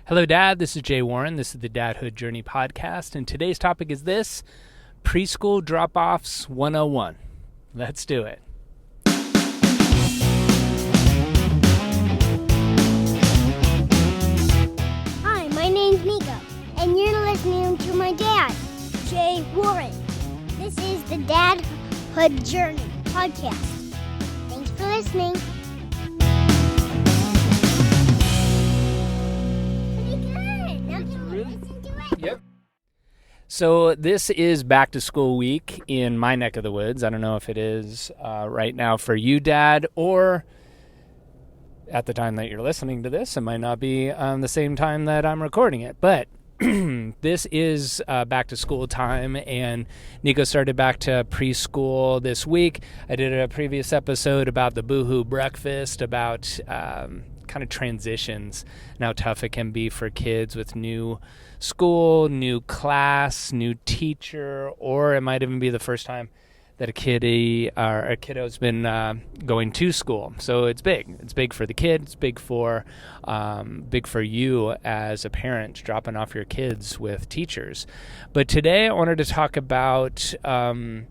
Hello, Dad. This is Jay Warren. This is the Dadhood Journey podcast, and today's topic is this: Preschool Drop-Offs 101. Let's do it. Hi, my name's Nico, and you're listening to my dad, Jay Warren. This is the Dadhood Journey podcast. Thanks for listening. Yep. So this is back to school week in my neck of the woods. I don't know if it is right now for you, Dad, or at the time that you're listening to this. It might not be the same time that I'm recording it, but this is back to school time, and Nico started back to preschool this week. I did a previous episode about the Boohoo breakfast, about kind of transitions and how tough it can be for kids with new school, new class, new teacher, or it might even be the first time that a kiddo's been going to school. So it's big. It's big for the kid. It's big for you as a parent, dropping off your kids with teachers. But today I wanted to talk about. I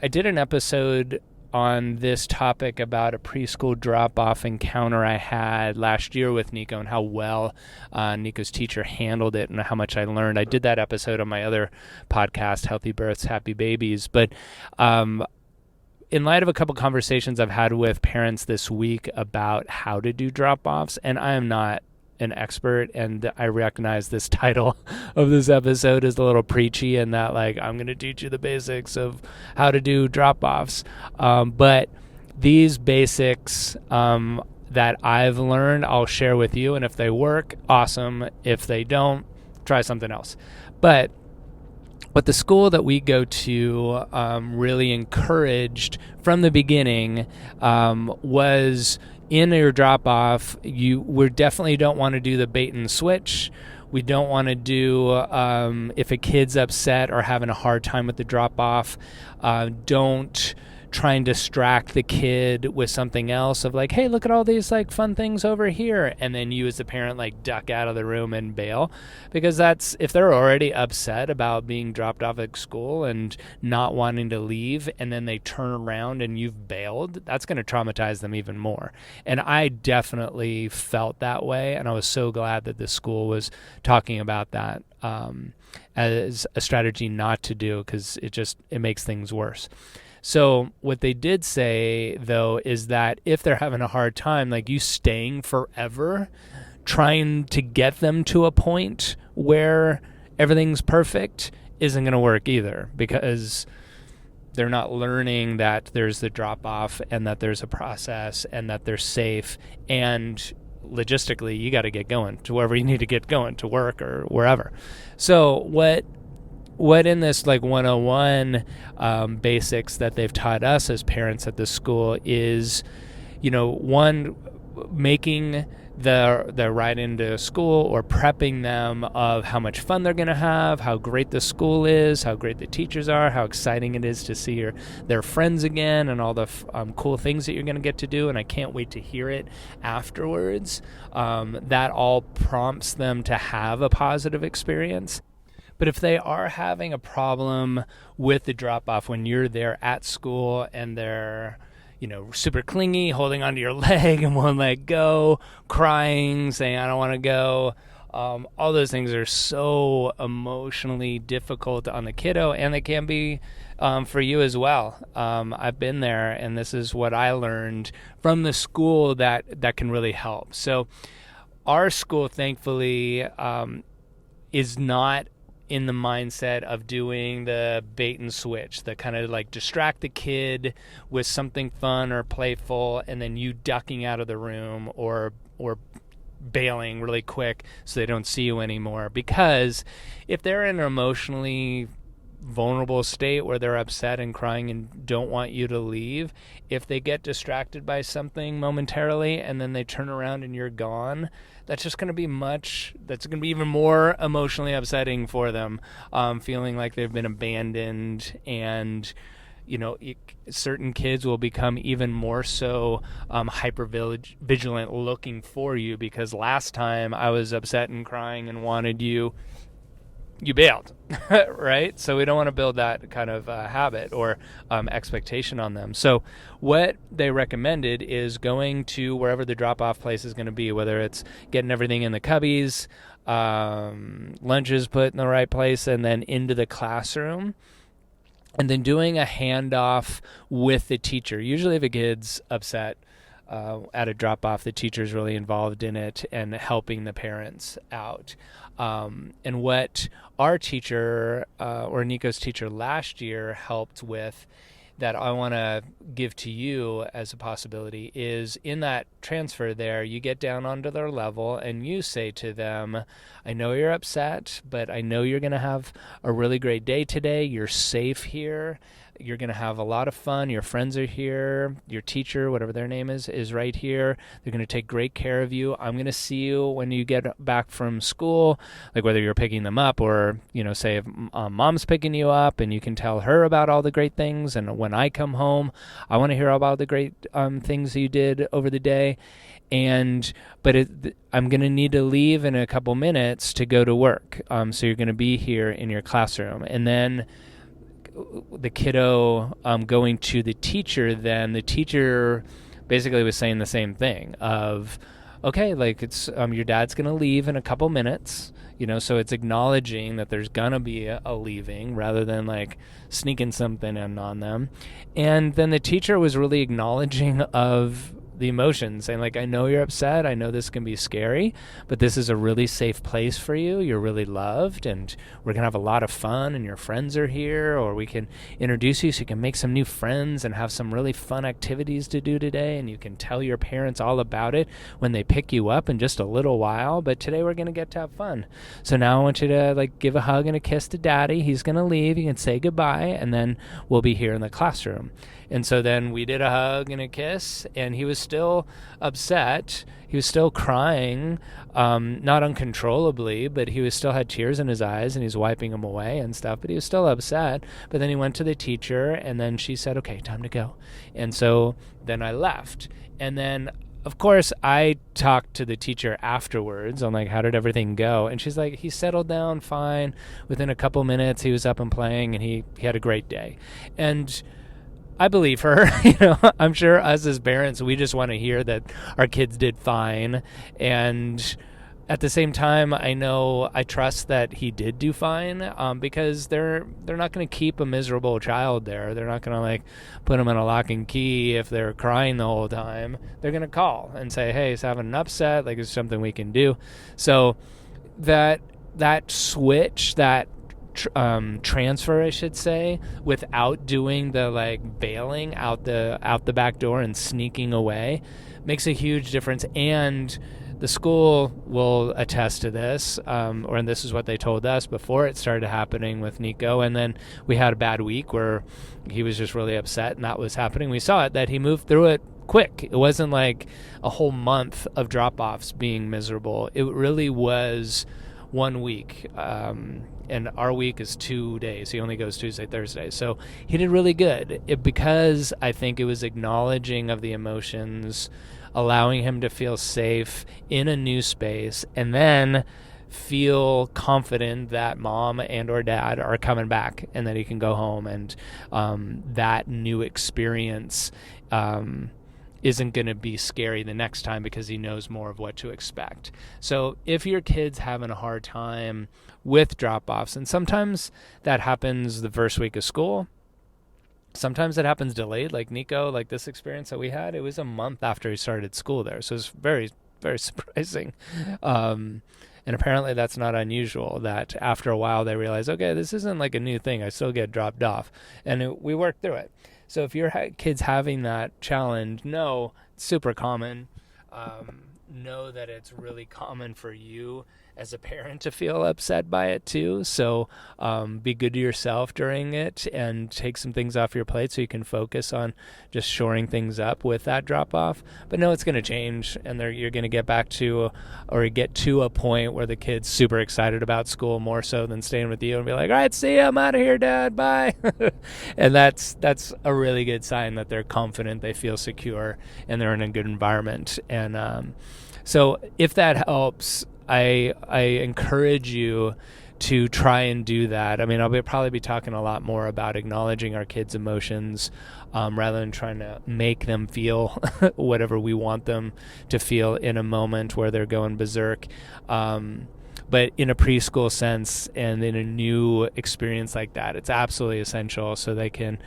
did an episode on this topic about a preschool drop-off encounter I had last year with Nico and how well Nico's teacher handled it and how much I learned. I did that episode on my other podcast, Healthy Births, Happy Babies. But in light of a couple conversations I've had with parents this week about how to do drop-offs, and I am not an expert, and I recognize this title of this episode is a little preachy and that I'm going to teach you the basics of how to do drop-offs. But these basics that I've learned, I'll share with you. And if they work, awesome. If they don't, try something else. But what the school that we go to really encouraged from the beginning was in your drop-off, we definitely don't want to do the bait and switch. We don't want to do, if a kid's upset or having a hard time with the drop-off, don't try and distract the kid with something else of hey, look at all these fun things over here, and then you as the parent duck out of the room and bail, because that's, if they're already upset about being dropped off at school and not wanting to leave, and then they turn around and you've bailed, that's going to traumatize them even more. And I definitely felt that way, and I was so glad that the school was talking about that as a strategy not to do, because it makes things worse. So what they did say, though, is that if they're having a hard time, you staying forever, trying to get them to a point where everything's perfect isn't going to work either, because they're not learning that there's the drop-off and that there's a process and that they're safe. And logistically, you got to get going to wherever you need to get going, to work or wherever. So what in this 101 basics that they've taught us as parents at the school is, one, making the ride into school or prepping them of how much fun they're going to have, how great the school is, how great the teachers are, how exciting it is to see their friends again, and all the cool things that you're going to get to do, and I can't wait to hear it afterwards. That all prompts them to have a positive experience. But if they are having a problem with the drop-off when you're there at school and they're, super clingy, holding onto your leg and won't let go, crying, saying, I don't want to go, all those things are so emotionally difficult on the kiddo, and they can be for you as well. I've been there, and this is what I learned from the school that can really help. So our school, thankfully, is not in the mindset of doing the bait and switch, the kind of distract the kid with something fun or playful, and then you ducking out of the room or bailing really quick so they don't see you anymore. Because if they're in an emotionally vulnerable state where they're upset and crying and don't want you to leave, if they get distracted by something momentarily and then they turn around and you're gone, that's going to be even more emotionally upsetting for them, feeling like they've been abandoned and certain kids will become even more so hyper vigilant looking for you because last time I was upset and crying and wanted you bailed, right? So we don't want to build that kind of habit or expectation on them. So what they recommended is going to wherever the drop-off place is going to be, whether it's getting everything in the cubbies, lunches put in the right place, and then into the classroom, and then doing a handoff with the teacher. Usually if a kid's upset at a drop-off, the teacher's really involved in it and helping the parents out. And what our teacher, or Nico's teacher last year helped with that I want to give to you as a possibility is in that transfer there, you get down onto their level and you say to them, I know you're upset, but I know you're going to have a really great day today. You're safe here. You're going to have a lot of fun. Your friends are here. Your teacher, whatever their name is right here. They're going to take great care of you. I'm going to see you when you get back from school, like whether you're picking them up or, say if mom's picking you up and you can tell her about all the great things. And when I come home, I want to hear about the great things you did over the day. But I'm going to need to leave in a couple minutes to go to work. So you're going to be here in your classroom. And then the kiddo going to the teacher, then the teacher basically was saying the same thing of, okay, like it's your dad's going to leave in a couple minutes, so it's acknowledging that there's going to be a leaving rather than like sneaking something in on them. And then the teacher was really acknowledging of the emotions and like, I know you're upset. I know this can be scary, but this is a really safe place for you. You're really loved and we're going to have a lot of fun and your friends are here, or we can introduce you so you can make some new friends and have some really fun activities to do today. And you can tell your parents all about it when they pick you up in just a little while. But today we're going to get to have fun. So now I want you to like give a hug and a kiss to daddy. He's going to leave. You can say goodbye and then we'll be here in the classroom. And so then we did a hug and a kiss, and he was still upset. He was still crying, not uncontrollably, but he still had tears in his eyes, and he's wiping them away and stuff, but he was still upset. But then he went to the teacher, and then she said, okay, time to go. And so then I left. And then, of course, I talked to the teacher afterwards on, like, how did everything go? And she's like, he settled down fine. Within a couple minutes, he was up and playing, and he had a great day. And I believe her. I'm sure us as parents, we just want to hear that our kids did fine. And at the same time, I trust that he did do fine, because they're not going to keep a miserable child there. They're not going to like put them in a lock and key if they're crying the whole time. They're going to call and say, hey, he's having an upset. Like, is something we can do? So that switch, that transfer, I should say, without doing the like bailing out the back door and sneaking away, makes a huge difference. And the school will attest to this, and this is what they told us before it started happening with Nico. And then we had a bad week where he was just really upset and that was happening. We saw it, that he moved through it quick. It wasn't like a whole month of drop-offs being miserable. It really was 1 week, and our week is 2 days. He only goes Tuesday, Thursday. So he did really good because I think it was acknowledging of the emotions, allowing him to feel safe in a new space, and then feel confident that mom and or dad are coming back and that he can go home. And that new experience isn't going to be scary the next time because he knows more of what to expect. So if your kid's having a hard time with drop-offs, and sometimes that happens the first week of school, sometimes it happens delayed, like Nico, like this experience that we had, it was a month after he started school there. So it's very, very surprising. And apparently that's not unusual, that after a while they realize, okay, this isn't like a new thing. I still get dropped off. And we work through it. So if your kid's having that challenge, no, it's super common. know that it's really common for you as a parent to feel upset by it too. So be good to yourself during it and take some things off your plate so you can focus on just shoring things up with that drop off. But no, it's going to change, and you're going to get back to, or get to a point where the kid's super excited about school more so than staying with you and be like, all right, see ya, I'm out of here, Dad, bye. And that's a really good sign that they're confident, they feel secure, and they're in a good environment. And so if that helps, I encourage you to try and do that. I mean, I'll probably be talking a lot more about acknowledging our kids' emotions rather than trying to make them feel whatever we want them to feel in a moment where they're going berserk. But in a preschool sense and in a new experience like that, it's absolutely essential so they can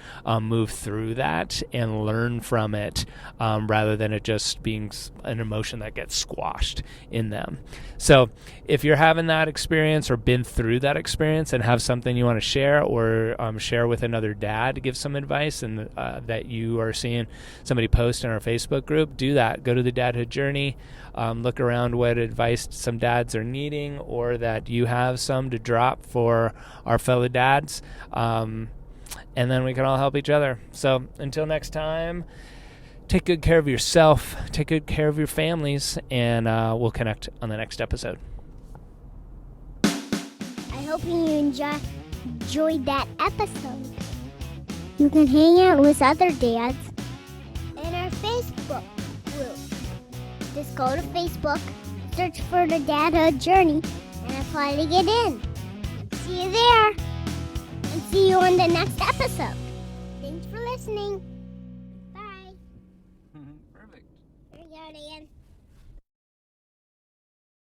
move through that and learn from it rather than it just being an emotion that gets squashed in them. So if you're having that experience or been through that experience and have something you want to share or share with another dad to give some advice and that you are seeing somebody post in our Facebook group, do that. Go to the Dadhood Journey. Look around what advice some dads are needing or that you have some to drop for our fellow dads. And then we can all help each other. So until next time, take good care of yourself, take good care of your families, and we'll connect on the next episode. I hope you enjoyed that episode. You can hang out with other dads in our Facebook group. Just go to Facebook, search for the Dadhood Journey, and apply to get in. See you there, and see you on the next episode. Thanks for listening. Bye. Perfect. There you go, Dan.